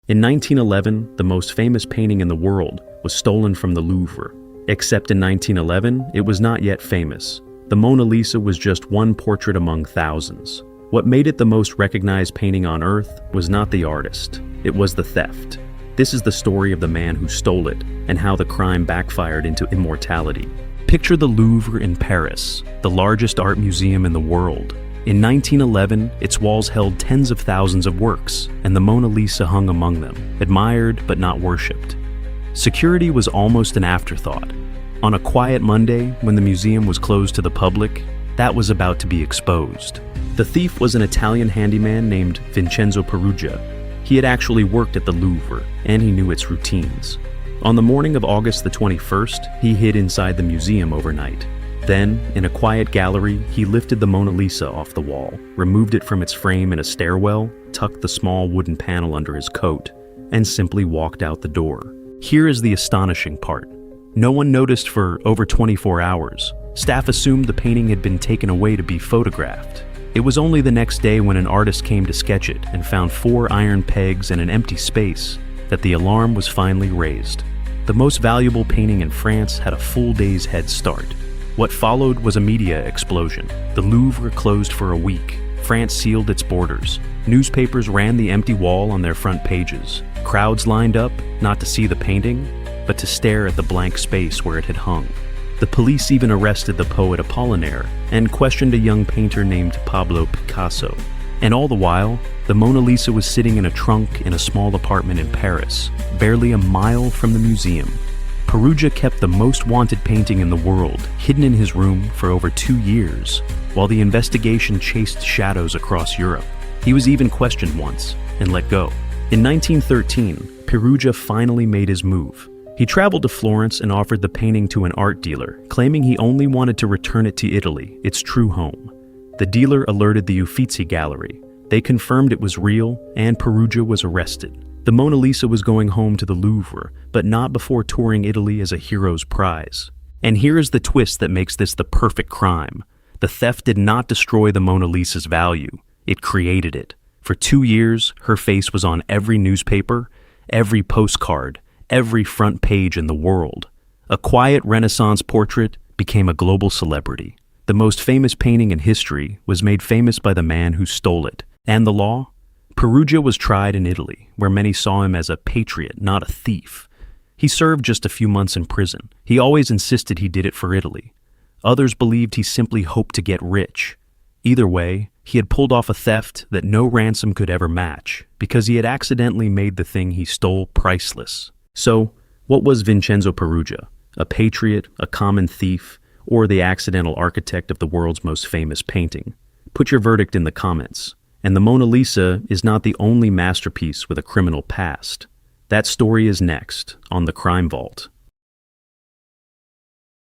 In 1911, the most famous painting in the world was stolen from the Louvre. Except in 1911, it was not yet famous. The Mona Lisa was just one portrait among thousands. What made it the most recognized painting on Earth was not the artist, it was the theft. This is the story of the man who stole it and how the crime backfired into immortality. Picture the Louvre in Paris, the largest art museum in the world. In 1911, its walls held tens of thousands of works, and the Mona Lisa hung among them, admired but not worshipped. Security was almost an afterthought. On a quiet Monday, when the museum was closed to the public, that was about to be exposed. The thief was an Italian handyman named Vincenzo Peruggia. He had actually worked at the Louvre, and he knew its routines. On the morning of August the 21st, he hid inside the museum overnight. Then, in a quiet gallery, he lifted the Mona Lisa off the wall, removed it from its frame in a stairwell, tucked the small wooden panel under his coat, and simply walked out the door. Here is the astonishing part. No one noticed for over 24 hours. Staff assumed the painting had been taken away to be photographed. It was only the next day when an artist came to sketch it and found 4 iron pegs and an empty space that the alarm was finally raised. The most valuable painting in France had a full day's head start. What followed was a media explosion. The Louvre closed for a week. France sealed its borders. Newspapers ran the empty wall on their front pages. Crowds lined up, not to see the painting, but to stare at the blank space where it had hung. The police even arrested the poet Apollinaire and questioned a young painter named Pablo Picasso. And all the while, the Mona Lisa was sitting in a trunk in a small apartment in Paris, barely a mile from the museum. Peruggia kept the most wanted painting in the world hidden in his room for over 2 years, while the investigation chased shadows across Europe. He was even questioned once and let go. In 1913, Peruggia finally made his move. He traveled to Florence and offered the painting to an art dealer, claiming he only wanted to return it to Italy, its true home. The dealer alerted the Uffizi Gallery. They confirmed it was real, and Peruggia was arrested. The Mona Lisa was going home to the Louvre, but not before touring Italy as a hero's prize. And here is the twist that makes this the perfect crime. The theft did not destroy the Mona Lisa's value. It created it. For 2 years, her face was on every newspaper, every postcard, every front page in the world. A quiet Renaissance portrait became a global celebrity. The most famous painting in history was made famous by the man who stole it. And the law? Peruggia was tried in Italy, where many saw him as a patriot, not a thief. He served just a few months in prison. He always insisted he did it for Italy. Others believed he simply hoped to get rich. Either way, he had pulled off a theft that no ransom could ever match, because he had accidentally made the thing he stole priceless. So, what was Vincenzo Peruggia? A patriot, a common thief, or the accidental architect of the world's most famous painting? Put your verdict in the comments. And the Mona Lisa is not the only masterpiece with a criminal past. That story is next on The Crime Vault.